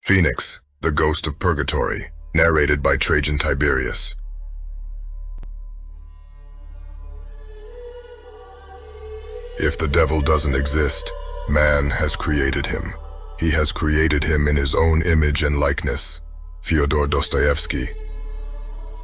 Phoenix, the Ghost of Purgatory, narrated by Trajan Tiberius. If the devil doesn't exist, man has created him. He has created him in his own image and likeness. Fyodor Dostoevsky.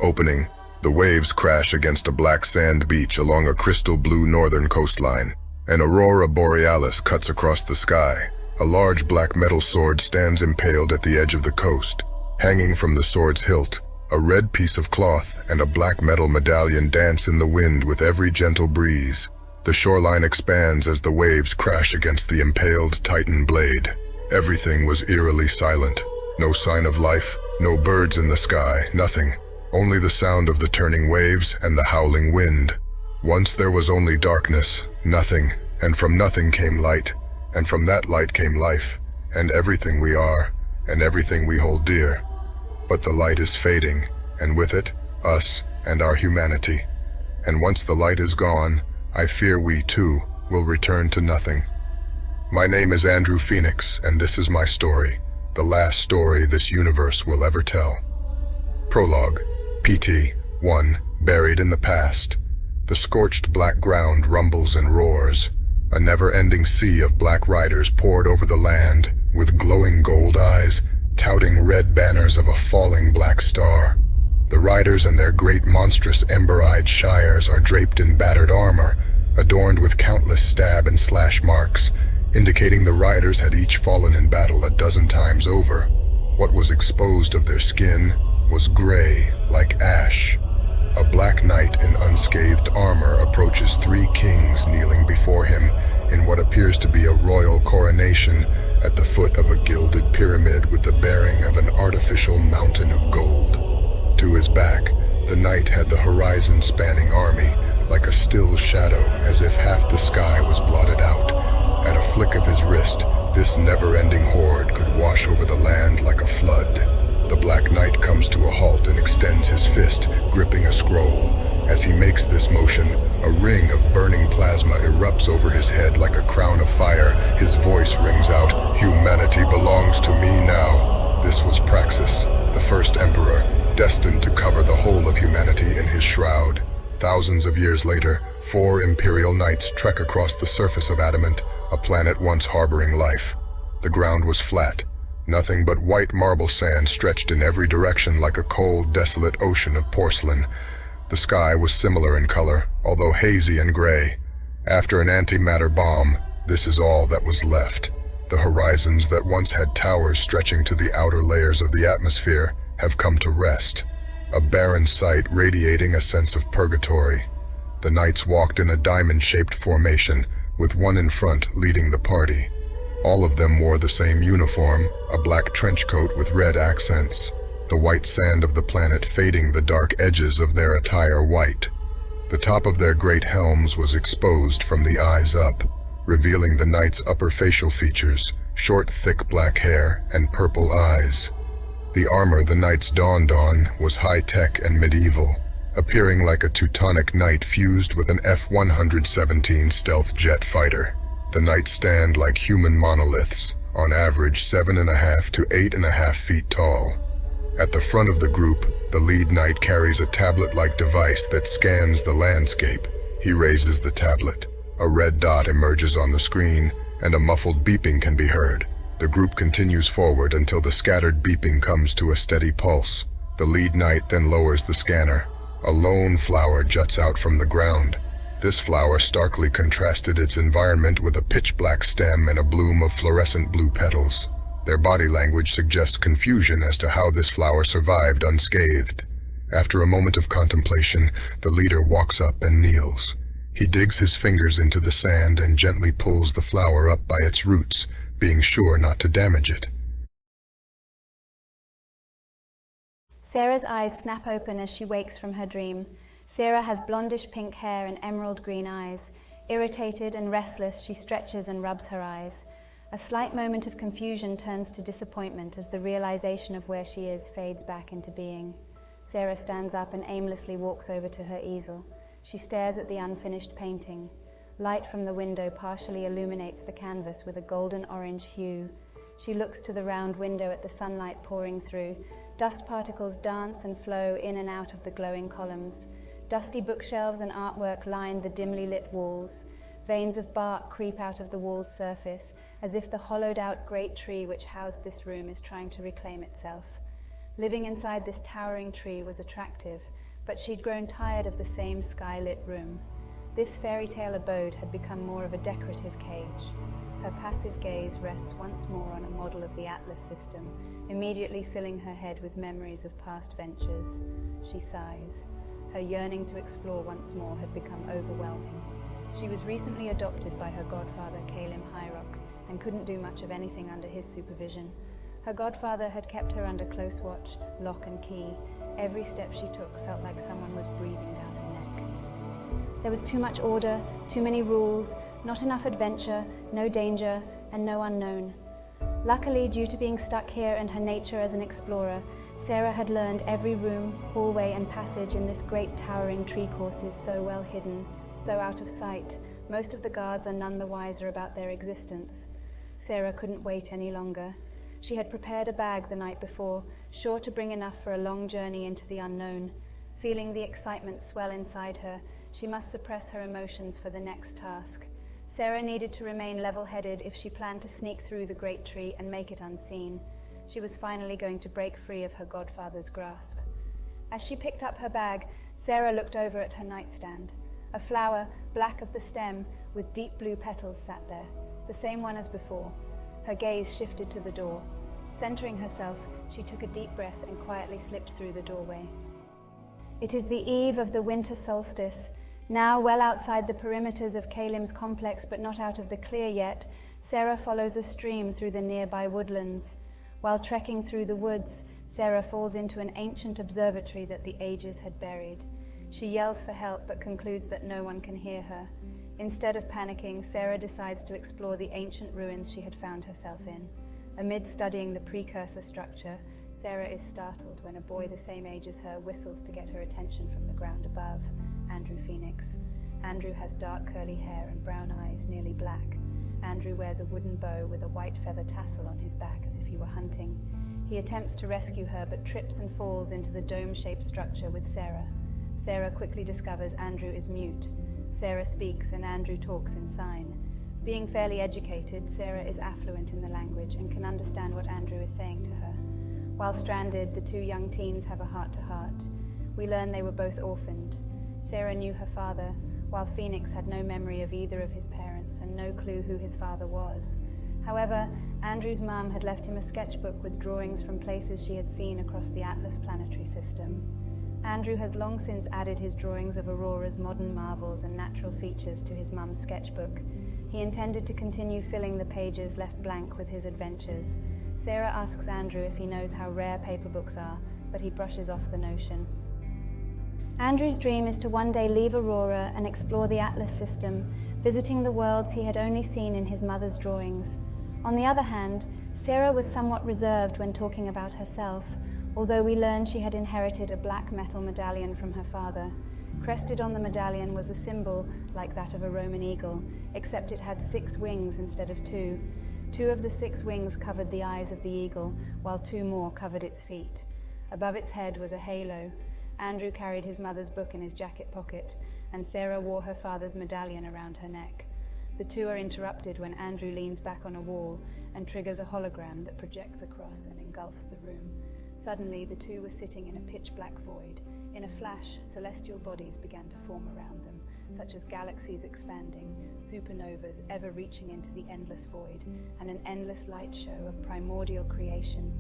Opening, the waves crash against a black sand beach along a crystal blue northern coastline. An aurora borealis cuts across the sky. A large black metal sword stands impaled at the edge of the coast. Hanging from the sword's hilt, a red piece of cloth and a black metal medallion dance in the wind with every gentle breeze. The shoreline expands as the waves crash against the impaled titan blade. Everything was eerily silent. No sign of life, no birds in the sky, nothing. Only the sound of the turning waves and the howling wind. Once there was only darkness, nothing, and from nothing came light. And from that light came life, and everything we are, and everything we hold dear. But the light is fading, and with it, us and our humanity. And once the light is gone, I fear we too will return to nothing. My name is Andrew Phoenix, and this is my story, the last story this universe will ever tell. Prologue, PT 1, buried in the past. The scorched black ground rumbles and roars. A never-ending sea of black riders poured over the land, with glowing gold eyes, touting red banners of a falling black star. The riders and their great monstrous ember-eyed shires are draped in battered armor, adorned with countless stab and slash marks, indicating the riders had each fallen in battle a dozen times over. What was exposed of their skin was gray like ash. A black knight in unscathed armor approaches three kings kneeling before him in what appears to be a royal coronation at the foot of a gilded pyramid with the bearing of an artificial mountain of gold. To his back, the knight had the horizon-spanning army, like a still shadow, as if half the sky was blotted out. At a flick of his wrist, this never-ending horde could wash over the land like a flood. The Black Knight comes to a halt and extends his fist, gripping a scroll. As he makes this motion, a ring of burning plasma erupts over his head like a crown of fire. His voice rings out, "Humanity belongs to me now." This was Praxis, the first emperor, destined to cover the whole of humanity in his shroud. Thousands of years later, 4 imperial knights trek across the surface of Adamant, a planet once harboring life. The ground was flat. Nothing but white marble sand stretched in every direction like a cold, desolate ocean of porcelain. The sky was similar in color, although hazy and gray. After an antimatter bomb, this is all that was left. The horizons that once had towers stretching to the outer layers of the atmosphere have come to rest, a barren sight radiating a sense of purgatory. The knights walked in a diamond-shaped formation, with one in front leading the party. All of them wore the same uniform, a black trench coat with red accents, the white sand of the planet fading the dark edges of their attire white. The top of their great helms was exposed from the eyes up, revealing the knights' upper facial features, short, thick black hair, and purple eyes. The armor the knights donned on was high-tech and medieval, appearing like a Teutonic knight fused with an F-117 stealth jet fighter. The knights stand like human monoliths, on average 7.5 to 8.5 feet tall. At the front of the group, the lead knight carries a tablet-like device that scans the landscape. He raises the tablet. A red dot emerges on the screen, and a muffled beeping can be heard. The group continues forward until the scattered beeping comes to a steady pulse. The lead knight then lowers the scanner. A lone flower juts out from the ground. This flower starkly contrasted its environment with a pitch-black stem and a bloom of fluorescent blue petals. Their body language suggests confusion as to how this flower survived unscathed. After a moment of contemplation, the leader walks up and kneels. He digs his fingers into the sand and gently pulls the flower up by its roots, being sure not to damage it. Sarah's eyes snap open as she wakes from her dream. Sarah has blondish pink hair and emerald green eyes. Irritated and restless, she stretches and rubs her eyes. A slight moment of confusion turns to disappointment as the realization of where she is fades back into being. Sarah stands up and aimlessly walks over to her easel. She stares at the unfinished painting. Light from the window partially illuminates the canvas with a golden orange hue. She looks to the round window at the sunlight pouring through. Dust particles dance and flow in and out of the glowing columns. Dusty bookshelves and artwork line the dimly lit walls. Veins of bark creep out of the wall's surface, as if the hollowed-out great tree which housed this room is trying to reclaim itself. Living inside this towering tree was attractive, but she'd grown tired of the same sky-lit room. This fairy tale abode had become more of a decorative cage. Her passive gaze rests once more on a model of the Atlas system, immediately filling her head with memories of past ventures. She sighs. Her yearning to explore once more had become overwhelming. She was recently adopted by her godfather, Kalim Hyrock, and couldn't do much of anything under his supervision. Her godfather had kept her under close watch, lock and key. Every step she took felt like someone was breathing down her neck. There was too much order, too many rules, not enough adventure, no danger, and no unknown. Luckily, due to being stuck here and her nature as an explorer, Sarah had learned every room, hallway, and passage in this great towering tree course is so well hidden, so out of sight. Most of the guards are none the wiser about their existence. Sarah couldn't wait any longer. She had prepared a bag the night before, sure to bring enough for a long journey into the unknown. Feeling the excitement swell inside her, she must suppress her emotions for the next task. Sarah needed to remain level-headed if she planned to sneak through the great tree and make it unseen. She was finally going to break free of her godfather's grasp. As she picked up her bag, Sarah looked over at her nightstand. A flower, black of the stem, with deep blue petals sat there, the same one as before. Her gaze shifted to the door. Centering herself, she took a deep breath and quietly slipped through the doorway. It is the eve of the winter solstice. Now, well outside the perimeters of Kalim's complex, but not out of the clear yet, Sarah follows a stream through the nearby woodlands. While trekking through the woods, Sarah falls into an ancient observatory that the ages had buried. She yells for help, but concludes that no one can hear her. Instead of panicking, Sarah decides to explore the ancient ruins she had found herself in. Amid studying the precursor structure, Sarah is startled when a boy the same age as her whistles to get her attention from the ground above. Andrew Phoenix. Andrew has dark curly hair and brown eyes, nearly black. Andrew wears a wooden bow with a white feather tassel on his back as if he were hunting. He attempts to rescue her but trips and falls into the dome-shaped structure with Sarah. Sarah quickly discovers Andrew is mute. Sarah speaks and Andrew talks in sign. Being fairly educated, Sarah is affluent in the language and can understand what Andrew is saying to her. While stranded, the two young teens have a heart-to-heart. We learn they were both orphaned. Sarah knew her father, while Phoenix had no memory of either of his parents and no clue who his father was. However, Andrew's mum had left him a sketchbook with drawings from places she had seen across the Atlas planetary system. Andrew has long since added his drawings of Aurora's modern marvels and natural features to his mum's sketchbook. He intended to continue filling the pages left blank with his adventures. Sarah asks Andrew if he knows how rare paper books are, but he brushes off the notion. Andrew's dream is to one day leave Aurora and explore the Atlas system, visiting the worlds he had only seen in his mother's drawings. On the other hand, Sarah was somewhat reserved when talking about herself, although we learn she had inherited a black metal medallion from her father. Crested on the medallion was a symbol like that of a Roman eagle, except it had 6 wings instead of 2. 2 of the 6 wings covered the eyes of the eagle, while 2 more covered its feet. Above its head was a halo. Andrew carried his mother's book in his jacket pocket, and Sarah wore her father's medallion around her neck. The two are interrupted when Andrew leans back on a wall and triggers a hologram that projects across and engulfs the room. Suddenly, the two were sitting in a pitch-black void. In a flash, celestial bodies began to form around them, such as galaxies expanding, supernovas ever reaching into the endless void, and an endless light show of primordial creation.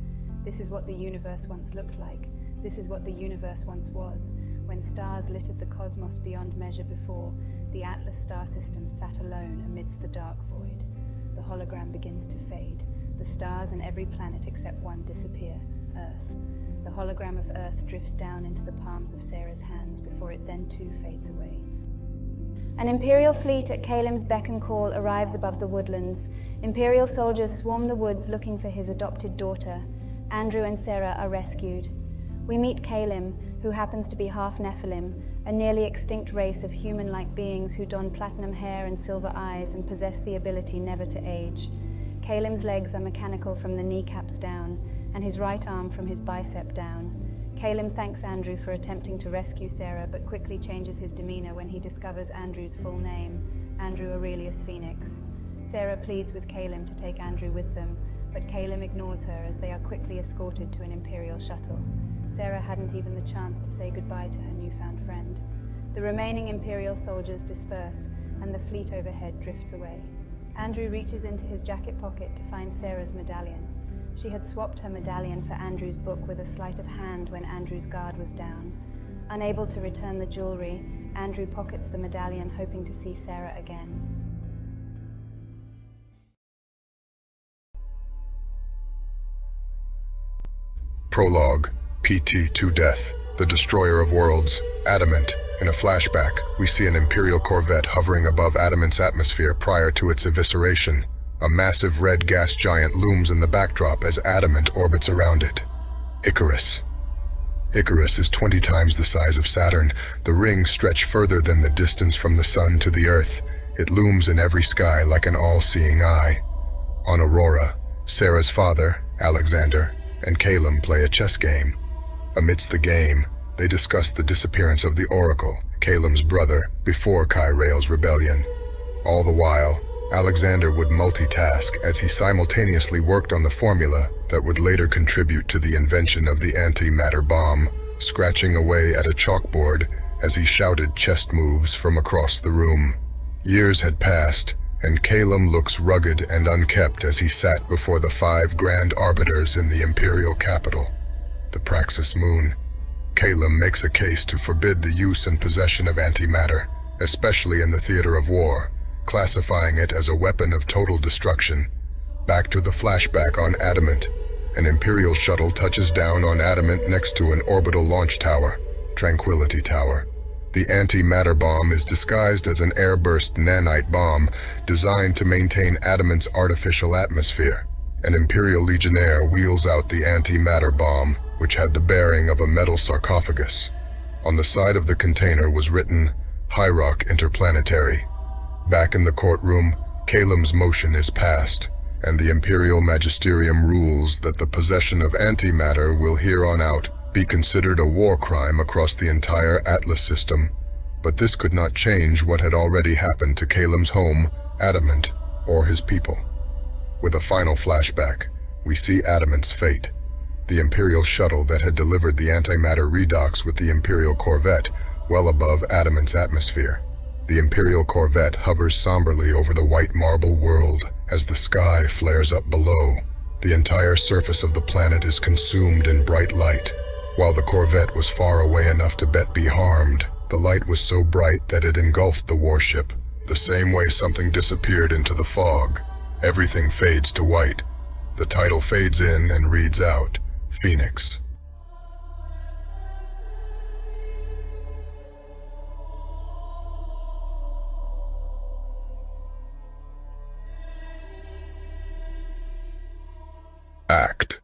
This is what the universe once looked like. This is what the universe once was. When stars littered the cosmos beyond measure before, the Atlas star system sat alone amidst the dark void. The hologram begins to fade. The stars and every planet except one disappear, Earth. The hologram of Earth drifts down into the palms of Sarah's hands before it then too fades away. An Imperial fleet at Kalim's beck and call arrives above the woodlands. Imperial soldiers swarm the woods looking for his adopted daughter. Andrew and Sarah are rescued. We meet Kalim, who happens to be half Nephilim, a nearly extinct race of human-like beings who don platinum hair and silver eyes and possess the ability never to age. Kalim's legs are mechanical from the kneecaps down, and his right arm from his bicep down. Kalim thanks Andrew for attempting to rescue Sarah, but quickly changes his demeanor when he discovers Andrew's full name, Andrew Aurelius Phoenix. Sarah pleads with Kalim to take Andrew with them, but Kalim ignores her as they are quickly escorted to an Imperial shuttle. Sarah hadn't even the chance to say goodbye to her newfound friend. The remaining Imperial soldiers disperse, and the fleet overhead drifts away. Andrew reaches into his jacket pocket to find Sarah's medallion. She had swapped her medallion for Andrew's book with a sleight of hand when Andrew's guard was down. Unable to return the jewelry, Andrew pockets the medallion, hoping to see Sarah again. Prologue, PT-2 Death, the Destroyer of Worlds, Adamant. In a flashback, we see an Imperial corvette hovering above Adamant's atmosphere prior to its evisceration. A massive red gas giant looms in the backdrop as Adamant orbits around it. Icarus. Icarus is 20 times the size of Saturn. The rings stretch further than the distance from the sun to the Earth. It looms in every sky like an all-seeing eye. On Aurora, Sarah's father, Alexander, and Kalim play a chess game. Amidst the game, they discuss the disappearance of the Oracle, Kalim's brother, before Kyrael's rebellion. All the while, Alexander would multitask as he simultaneously worked on the formula that would later contribute to the invention of the antimatter bomb, scratching away at a chalkboard as he shouted chess moves from across the room. Years had passed, and Kalim looks rugged and unkempt as he sat before the 5 grand arbiters in the Imperial capital, the Praxis Moon. Kalim makes a case to forbid the use and possession of antimatter, especially in the theater of war, classifying it as a weapon of total destruction. Back to the flashback on Adamant. An Imperial shuttle touches down on Adamant next to an orbital launch tower, Tranquility Tower. The antimatter bomb is disguised as an airburst nanite bomb designed to maintain Adamant's artificial atmosphere. An Imperial Legionnaire wheels out the antimatter bomb, which had the bearing of a metal sarcophagus. On the side of the container was written, Hierarch Interplanetary. Back in the courtroom, Kalim's motion is passed, and the Imperial Magisterium rules that the possession of antimatter will here on out be considered a war crime across the entire Atlas system. But this could not change what had already happened to Kalim's home, Adamant, or his people. With a final flashback, we see Adamant's fate. The Imperial shuttle that had delivered the antimatter redox with the Imperial Corvette well above Adamant's atmosphere. The Imperial Corvette hovers somberly over the white marble world as the sky flares up below. The entire surface of the planet is consumed in bright light. While the Corvette was far away enough to bet be harmed, the light was so bright that it engulfed the warship, the same way something disappeared into the fog. Everything fades to white. The title fades in and reads out, Phoenix. Act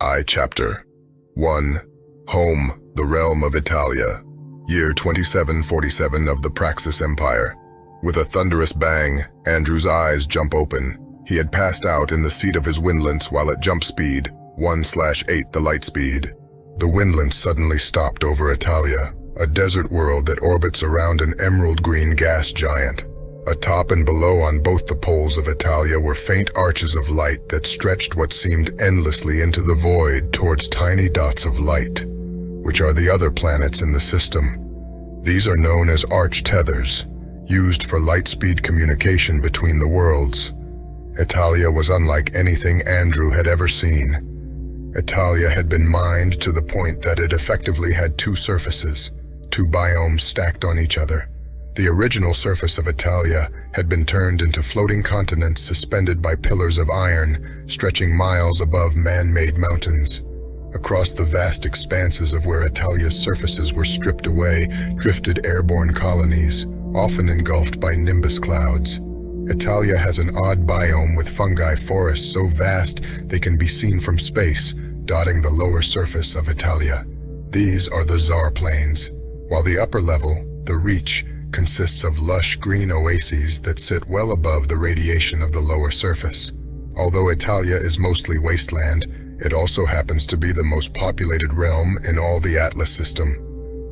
I Chapter 1. Home, the realm of Italia. Year 2747 of the Praxis Empire. With a thunderous bang, Andrew's eyes jump open. He had passed out in the seat of his windlance while at jump speed, 1/8 the light speed. The windlance suddenly stopped over Italia, a desert world that orbits around an emerald green gas giant. Atop and below on both the poles of Italia were faint arches of light that stretched what seemed endlessly into the void towards tiny dots of light, which are the other planets in the system. These are known as arch tethers, used for light-speed communication between the worlds. Italia was unlike anything Andrew had ever seen. Italia had been mined to the point that it effectively had 2 surfaces, 2 biomes stacked on each other. The original surface of Italia had been turned into floating continents suspended by pillars of iron, stretching miles above man-made mountains. Across the vast expanses of where Italia's surfaces were stripped away, drifted airborne colonies, often engulfed by nimbus clouds. Italia has an odd biome with fungi forests so vast they can be seen from space, dotting the lower surface of Italia. These are the Tsar Plains, while the upper level, the Reach, consists of lush green oases that sit well above the radiation of the lower surface. Although Italia is mostly wasteland, it also happens to be the most populated realm in all the Atlas system.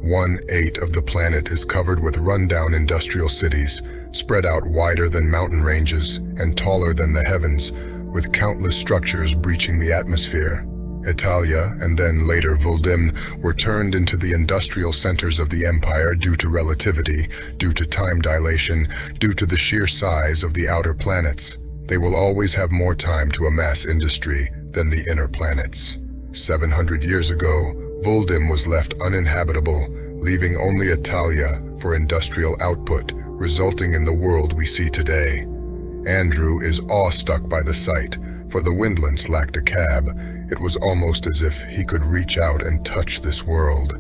1/8 of the planet is covered with rundown industrial cities, spread out wider than mountain ranges and taller than the heavens, with countless structures breaching the atmosphere. Italia, and then later Vuldim, were turned into the industrial centers of the empire due to relativity, due to time dilation, due to the sheer size of the outer planets. They will always have more time to amass industry than the inner planets. 700 years ago, Vuldim was left uninhabitable, leaving only Italia for industrial output, resulting in the world we see today. Andrew is awestruck by the sight, for the Windlands lacked a cab. It was almost as if he could reach out and touch this world.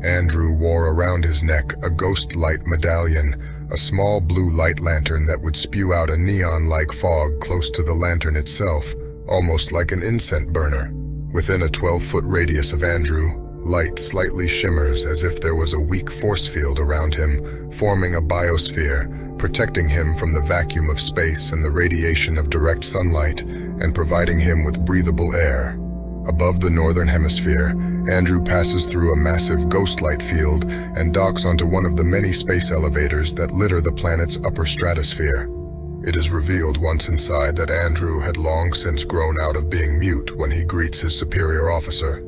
Andrew wore around his neck a ghost light medallion, a small blue light lantern that would spew out a neon-like fog close to the lantern itself, almost like an incense burner. Within a 12-foot radius of Andrew, light slightly shimmers as if there was a weak force field around him, forming a biosphere, protecting him from the vacuum of space and the radiation of direct sunlight, and providing him with breathable air. Above the northern hemisphere, Andrew passes through a massive ghost light field and docks onto one of the many space elevators that litter the planet's upper stratosphere. It is revealed once inside that Andrew had long since grown out of being mute when he greets his superior officer.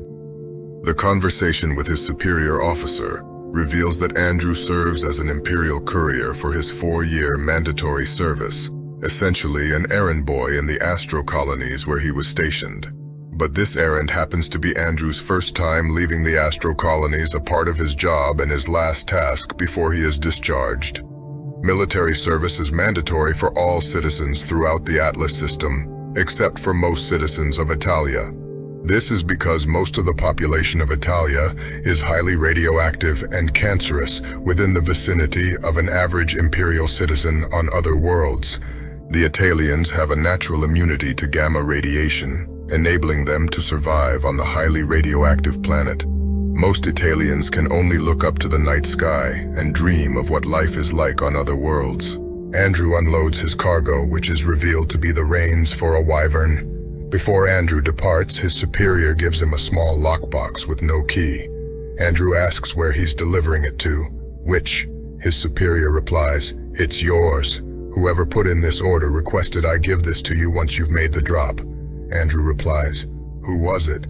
The conversation with his superior officer reveals that Andrew serves as an imperial courier for his 4-year mandatory service, essentially an errand boy in the Astro colonies where he was stationed. But this errand happens to be Andrew's first time leaving the Astro colonies, a part of his job and his last task before he is discharged. Military service is mandatory for all citizens throughout the Atlas system, except for most citizens of Italia. This is because most of the population of Italia is highly radioactive and cancerous within the vicinity of an average imperial citizen on other worlds. The Italians have a natural immunity to gamma radiation, enabling them to survive on the highly radioactive planet. Most Italians can only look up to the night sky and dream of what life is like on other worlds. Andrew unloads his cargo, which is revealed to be the reins for a wyvern. Before Andrew departs, his superior gives him a small lockbox with no key. Andrew asks where he's delivering it to, which his superior replies, "It's yours. Whoever put in this order requested I give this to you once you've made the drop." Andrew replies, "Who was it?"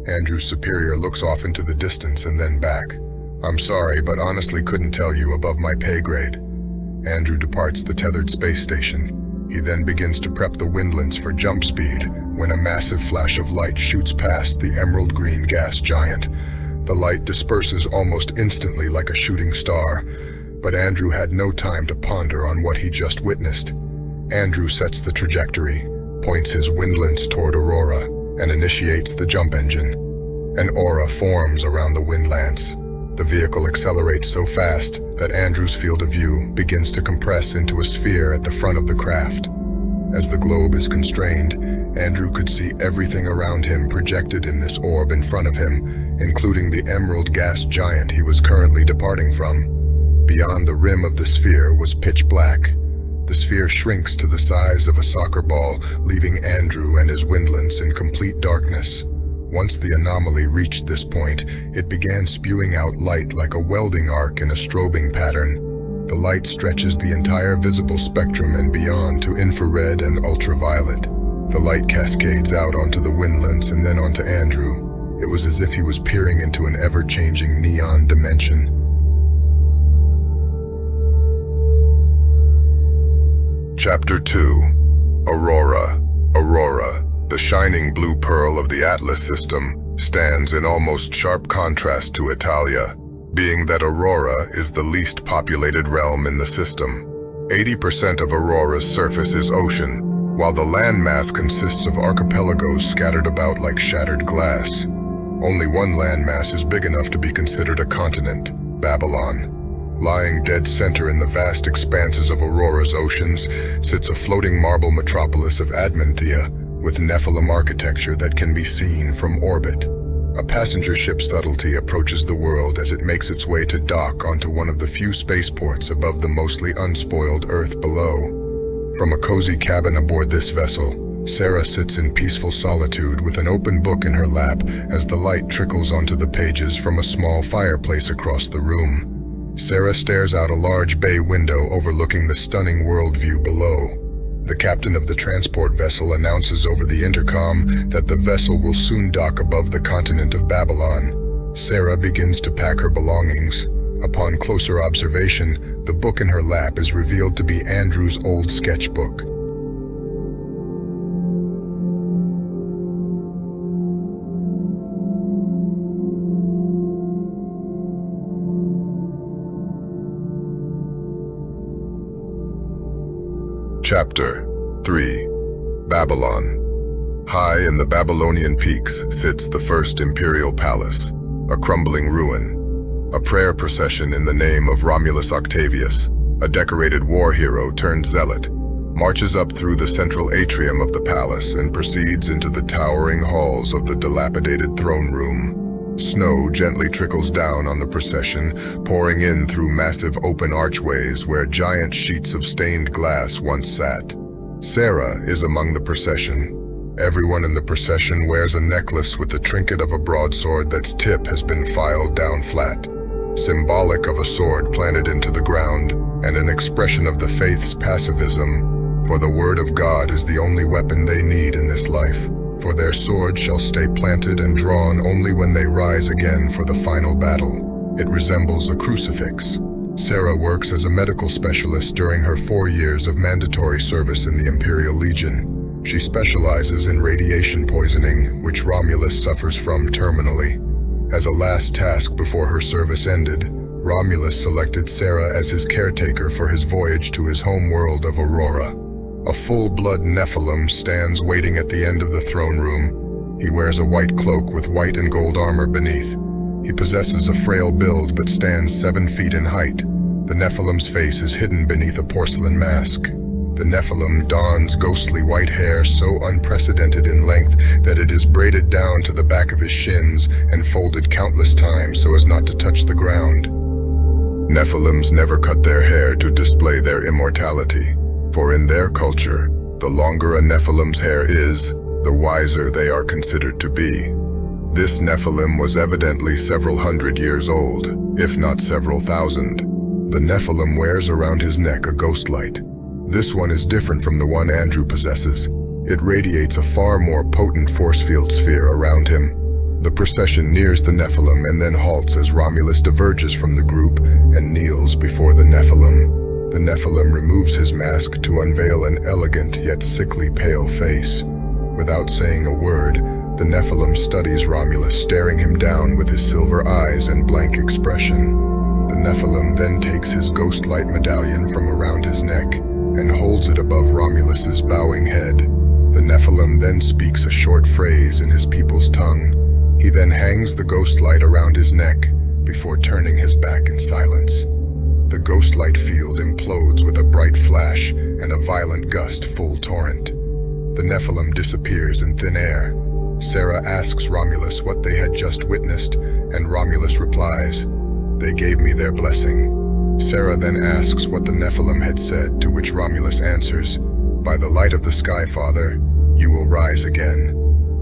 Andrew's superior looks off into the distance and then back. "I'm sorry, but honestly couldn't tell you, above my pay grade." Andrew departs the tethered space station. He then begins to prep the Windlands for jump speed when a massive flash of light shoots past the emerald green gas giant. The light disperses almost instantly like a shooting star, but Andrew had no time to ponder on what he just witnessed. Andrew sets the trajectory, points his Windlands toward Aurora, and initiates the jump engine. An aura forms around the Windlands. The vehicle accelerates so fast that Andrew's field of view begins to compress into a sphere at the front of the craft. As the globe is constrained, Andrew could see everything around him projected in this orb in front of him, including the emerald gas giant he was currently departing from. Beyond the rim of the sphere was pitch black. The sphere shrinks to the size of a soccer ball, leaving Andrew and his Windlands in complete darkness. Once the anomaly reached this point, it began spewing out light like a welding arc in a strobing pattern. The light stretches the entire visible spectrum and beyond to infrared and ultraviolet. The light cascades out onto the Windlands and then onto Andrew. It was as if he was peering into an ever-changing neon dimension. Chapter 2. Aurora. Aurora, the shining blue pearl of the Atlas system, stands in almost sharp contrast to Italia, being that Aurora is the least populated realm in the system. 80% of Aurora's surface is ocean, while the landmass consists of archipelagos scattered about like shattered glass. Only one landmass is big enough to be considered a continent, Babylon. Lying dead center in the vast expanses of Aurora's oceans sits a floating marble metropolis of Admanthea with Nephilim architecture that can be seen from orbit. A passenger ship subtlety approaches the world as it makes its way to dock onto one of the few spaceports above the mostly unspoiled Earth below. From a cozy cabin aboard this vessel, Sarah sits in peaceful solitude with an open book in her lap as the light trickles onto the pages from a small fireplace across the room. Sarah stares out a large bay window overlooking the stunning world view below. The captain of the transport vessel announces over the intercom that the vessel will soon dock above the continent of Babylon. Sarah begins to pack her belongings. Upon closer observation, the book in her lap is revealed to be Andrew's old sketchbook. Chapter 3. Babylon. High in the Babylonian peaks sits the first imperial palace, a crumbling ruin. A prayer procession in the name of Romulus Octavius, a decorated war hero turned zealot, marches up through the central atrium of the palace and proceeds into the towering halls of the dilapidated throne room. Snow gently trickles down on the procession, pouring in through massive open archways where giant sheets of stained glass once sat. Sarah is among the procession. Everyone in the procession wears a necklace with the trinket of a broadsword that's tip has been filed down flat, symbolic of a sword planted into the ground, and an expression of the faith's pacifism, for the word of God is the only weapon they need in this life. For their sword shall stay planted and drawn only when they rise again for the final battle. It resembles a crucifix. Sarah works as a medical specialist during her 4 years of mandatory service in the Imperial Legion. She specializes in radiation poisoning, which Romulus suffers from terminally. As a last task before her service ended, Romulus selected Sarah as his caretaker for his voyage to his home world of Aurora. A full-blood Nephilim stands waiting at the end of the throne room. He wears a white cloak with white and gold armor beneath. He possesses a frail build but stands 7 feet in height. The Nephilim's face is hidden beneath a porcelain mask. The Nephilim dons ghostly white hair so unprecedented in length that it is braided down to the back of his shins and folded countless times so as not to touch the ground. Nephilims never cut their hair to display their immortality. For in their culture, the longer a Nephilim's hair is, the wiser they are considered to be. This Nephilim was evidently several hundred years old, if not several thousand. The Nephilim wears around his neck a ghost light. This one is different from the one Andrew possesses. It radiates a far more potent force field sphere around him. The procession nears the Nephilim and then halts as Romulus diverges from the group and kneels before the Nephilim. The Nephilim removes his mask to unveil an elegant yet sickly pale face. Without saying a word, the Nephilim studies Romulus, staring him down with his silver eyes and blank expression. The Nephilim then takes his ghost light medallion from around his neck and holds it above Romulus's bowing head. The Nephilim then speaks a short phrase in his people's tongue. He then hangs the ghost light around his neck before turning his back in silence. The ghost light field implodes with a bright flash and a violent gust full torrent. The Nephilim disappears in thin air. Sarah asks Romulus what they had just witnessed, and Romulus replies, "They gave me their blessing." Sarah then asks what the Nephilim had said, to which Romulus answers, "By the light of the sky, Father, you will rise again."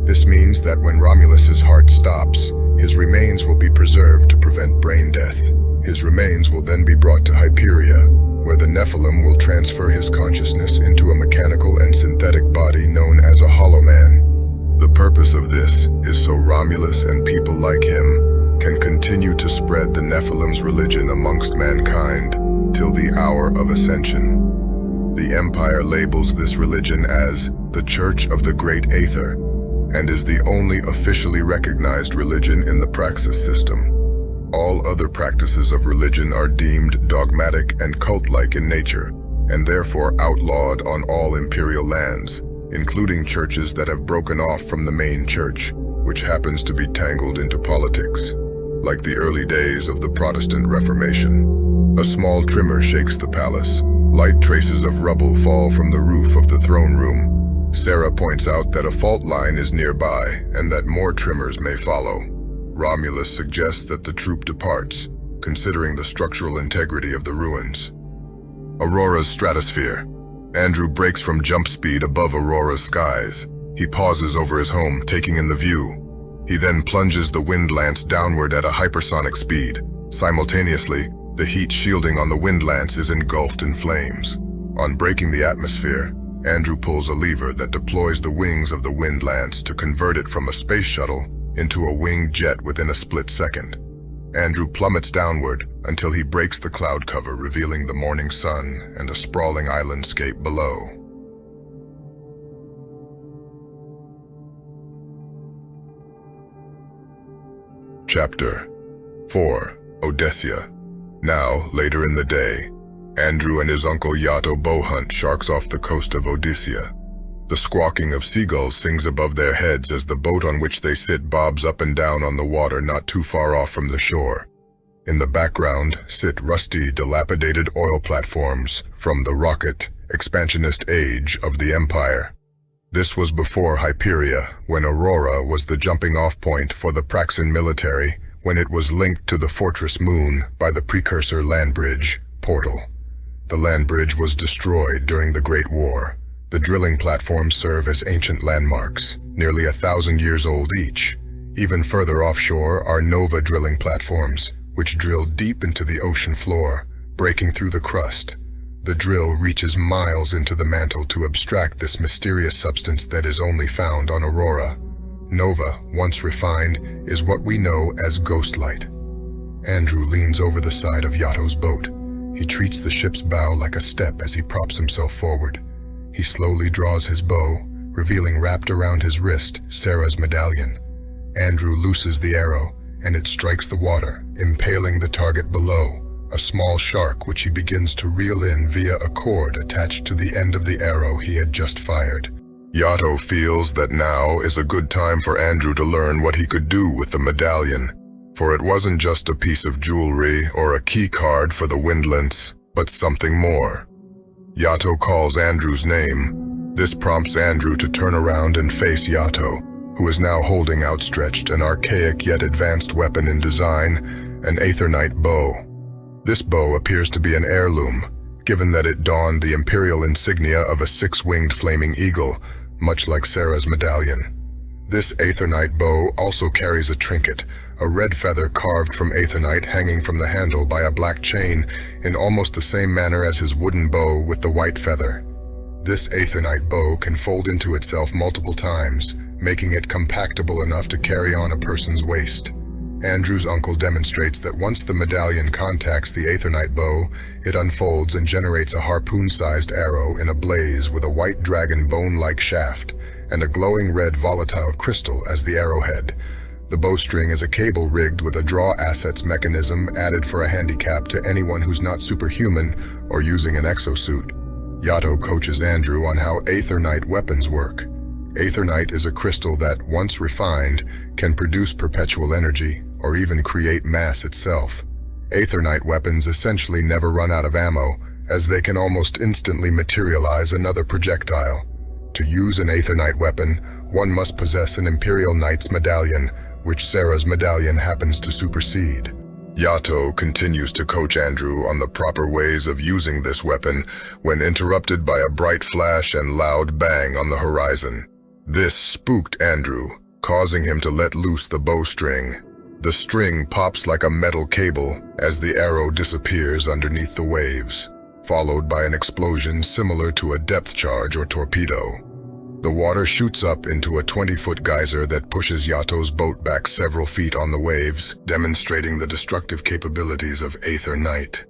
This means that when Romulus's heart stops, his remains will be preserved to prevent brain death. His remains will then be brought to Hyperia, where the Nephilim will transfer his consciousness into a mechanical and synthetic body known as a Hollow Man. The purpose of this is so Romulus and people like him can continue to spread the Nephilim's religion amongst mankind till the hour of ascension. The Empire labels this religion as the Church of the Great Aether, and is the only officially recognized religion in the Praxis system. All other practices of religion are deemed dogmatic and cult-like in nature, and therefore outlawed on all imperial lands, including churches that have broken off from the main church, which happens to be tangled into politics. Like the early days of the Protestant Reformation, a small tremor shakes the palace. Light traces of rubble fall from the roof of the throne room. Sarah points out that a fault line is nearby and that more tremors may follow. Romulus suggests that the troop departs, considering the structural integrity of the ruins. Aurora's stratosphere. Andrew breaks from jump speed above Aurora's skies. He pauses over his home, taking in the view. He then plunges the wind lance downward at a hypersonic speed. Simultaneously, the heat shielding on the wind lance is engulfed in flames. On breaking the atmosphere, Andrew pulls a lever that deploys the wings of the wind lance to convert it from a space shuttle into a winged jet within a split second. Andrew plummets downward until he breaks the cloud cover, revealing the morning sun and a sprawling islandscape below. Chapter 4. Odysseia. Now, later in the day, Andrew and his uncle Yato bow hunt sharks off the coast of Odysseia. The squawking of seagulls sings above their heads as the boat on which they sit bobs up and down on the water not too far off from the shore. In the background sit rusty, dilapidated oil platforms from the rocket, expansionist age of the Empire. This was before Hyperia, when Aurora was the jumping-off point for the Praxan military, when it was linked to the Fortress Moon by the precursor land bridge, Portal. The land bridge was destroyed during the Great War. The drilling platforms serve as ancient landmarks, nearly 1,000 years old each. Even further offshore are Nova drilling platforms, which drill deep into the ocean floor, breaking through the crust. The drill reaches miles into the mantle to abstract this mysterious substance that is only found on Aurora. Nova, once refined, is what we know as ghost light. Andrew leans over the side of Yato's boat. He treats the ship's bow like a step as he props himself forward. He slowly draws his bow, revealing wrapped around his wrist Sarah's medallion. Andrew looses the arrow, and it strikes the water, impaling the target below, a small shark which he begins to reel in via a cord attached to the end of the arrow he had just fired. Yato feels that now is a good time for Andrew to learn what he could do with the medallion, for it wasn't just a piece of jewelry or a key card for the Windlance, but something more. Yato calls Andrew's name. This prompts Andrew to turn around and face Yato, who is now holding outstretched an archaic yet advanced weapon in design, an Aethernight bow. This bow appears to be an heirloom, given that it donned the imperial insignia of a six-winged flaming eagle, much like Sarah's medallion. This Aethernight bow also carries a trinket, a red feather carved from Aethernight hanging from the handle by a black chain in almost the same manner as his wooden bow with the white feather. This Aethernight bow can fold into itself multiple times, making it compactable enough to carry on a person's waist. Andrew's uncle demonstrates that once the medallion contacts the Aethernight bow, it unfolds and generates a harpoon-sized arrow in a blaze with a white dragon bone-like shaft and a glowing red volatile crystal as the arrowhead. The bowstring is a cable rigged with a draw assets mechanism added for a handicap to anyone who's not superhuman or using an exosuit. Yato coaches Andrew on how Aethernight weapons work. Aethernight is a crystal that, once refined, can produce perpetual energy or even create mass itself. Aethernight weapons essentially never run out of ammo, as they can almost instantly materialize another projectile. To use an Aethernight weapon, one must possess an Imperial Knight's medallion, which Sarah's medallion happens to supersede. Yato continues to coach Andrew on the proper ways of using this weapon when interrupted by a bright flash and loud bang on the horizon. This spooked Andrew, causing him to let loose the bowstring. The string pops like a metal cable as the arrow disappears underneath the waves, followed by an explosion similar to a depth charge or torpedo. The water shoots up into a 20-foot geyser that pushes Yato's boat back several feet on the waves, demonstrating the destructive capabilities of Aethernight.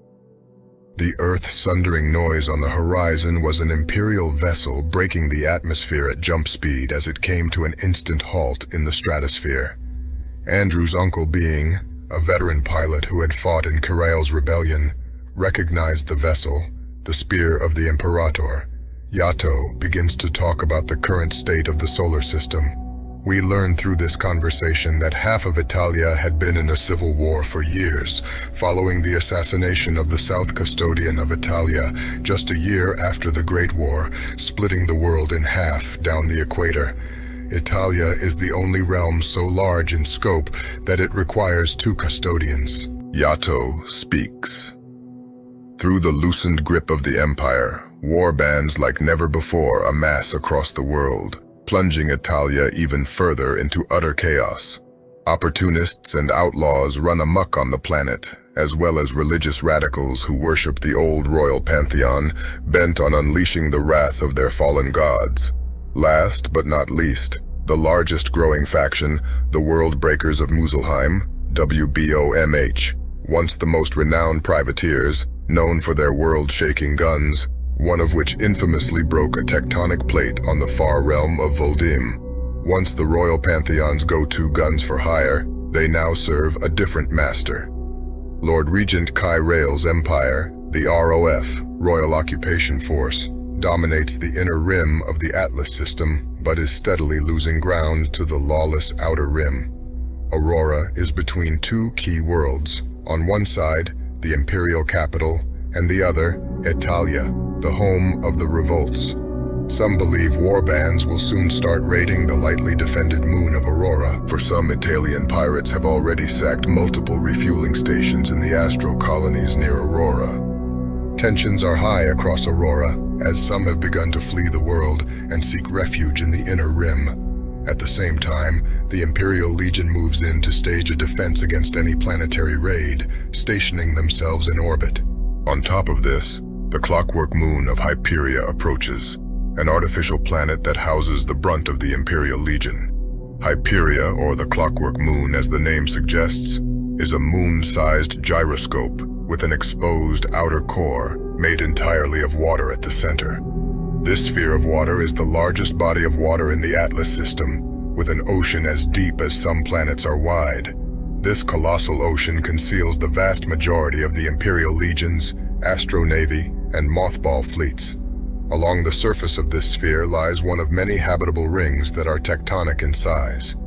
The earth-sundering noise on the horizon was an Imperial vessel breaking the atmosphere at jump speed as it came to an instant halt in the stratosphere. Andrew's uncle, being a veteran pilot who had fought in Karail's rebellion, recognized the vessel, the Spear of the Imperator. Yato begins to talk about the current state of the solar system. We learn through this conversation that half of Italia had been in a civil war for years, following the assassination of the South Custodian of Italia just a year after the Great War, splitting the world in half down the equator. Italia is the only realm so large in scope that it requires two custodians. Yato speaks. Through the loosened grip of the Empire, war bands like never before amass across the world, plunging Italia even further into utter chaos. Opportunists and outlaws run amok on the planet, as well as religious radicals who worship the old royal pantheon, bent on unleashing the wrath of their fallen gods. Last but not least, the largest growing faction, the World Breakers of Muspelheim, WBOMH, once the most renowned privateers, known for their world-shaking guns, one of which infamously broke a tectonic plate on the far realm of Voldim. Once the royal pantheon's go-to guns for hire, they now serve a different master. Lord Regent Kai Rail's empire, the ROF, Royal Occupation Force, dominates the inner rim of the Atlas system, but is steadily losing ground to the lawless outer rim. Aurora is between two key worlds. On one side, the imperial capital, and the other, Italia, the home of the revolts. Some believe war bands will soon start raiding the lightly defended moon of Aurora, for some Italian pirates have already sacked multiple refueling stations in the Astro colonies near Aurora. Tensions are high across Aurora, as some have begun to flee the world and seek refuge in the inner rim. At the same time, the Imperial Legion moves in to stage a defense against any planetary raid, stationing themselves in orbit. On top of this, the clockwork moon of Hyperia approaches, an artificial planet that houses the brunt of the Imperial Legion. Hyperia, or the clockwork moon as the name suggests, is a moon-sized gyroscope with an exposed outer core made entirely of water at the center. This sphere of water is the largest body of water in the Atlas system, with an ocean as deep as some planets are wide. This colossal ocean conceals the vast majority of the Imperial Legion's, Astro Navy, and Mothball fleets. Along the surface of this sphere lies one of many habitable rings that are tectonic in size.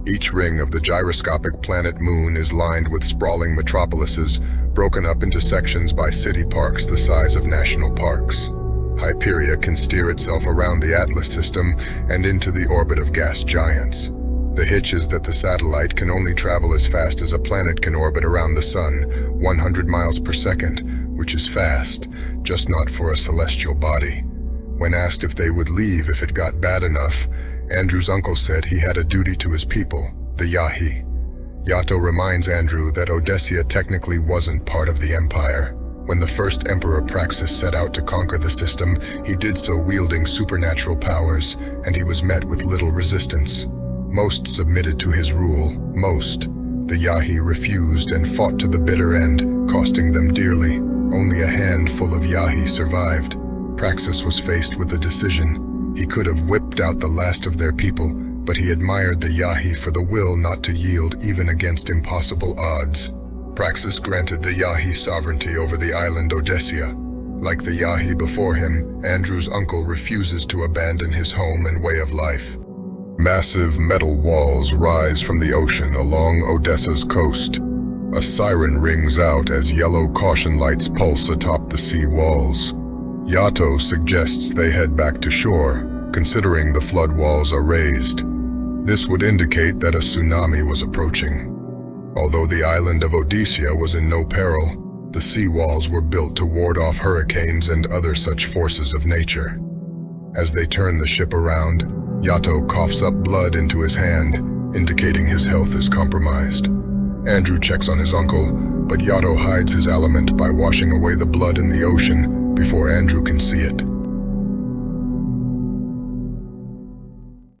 Each ring of the gyroscopic planet Moon is lined with sprawling metropolises, broken up into sections by city parks the size of national parks. Hyperia can steer itself around the Atlas system and into the orbit of gas giants. The hitch is that the satellite can only travel as fast as a planet can orbit around the Sun, 100 miles per second, which is fast, just not for a celestial body. When asked if they would leave if it got bad enough, Andrew's uncle said he had a duty to his people, the Yahi. Yato reminds Andrew that Odessia technically wasn't part of the Empire. When the first Emperor Praxis set out to conquer the system, he did so wielding supernatural powers, and he was met with little resistance. Most submitted to his rule, most. The Yahi refused and fought to the bitter end, costing them dearly. Only a handful of Yahi survived. Praxis was faced with a decision. He could have whipped out the last of their people, but he admired the Yahi for the will not to yield even against impossible odds. Praxis granted the Yahi sovereignty over the island Odessia. Like the Yahi before him, Andrew's uncle refuses to abandon his home and way of life. Massive metal walls rise from the ocean along Odessa's coast. A siren rings out as yellow caution lights pulse atop the sea walls. Yato suggests they head back to shore, considering the flood walls are raised. This would indicate that a tsunami was approaching. Although the island of Odessia was in no peril, the sea walls were built to ward off hurricanes and other such forces of nature. As they turn the ship around, Yato coughs up blood into his hand, indicating his health is compromised. Andrew checks on his uncle, but Yato hides his ailment by washing away the blood in the ocean before Andrew can see it.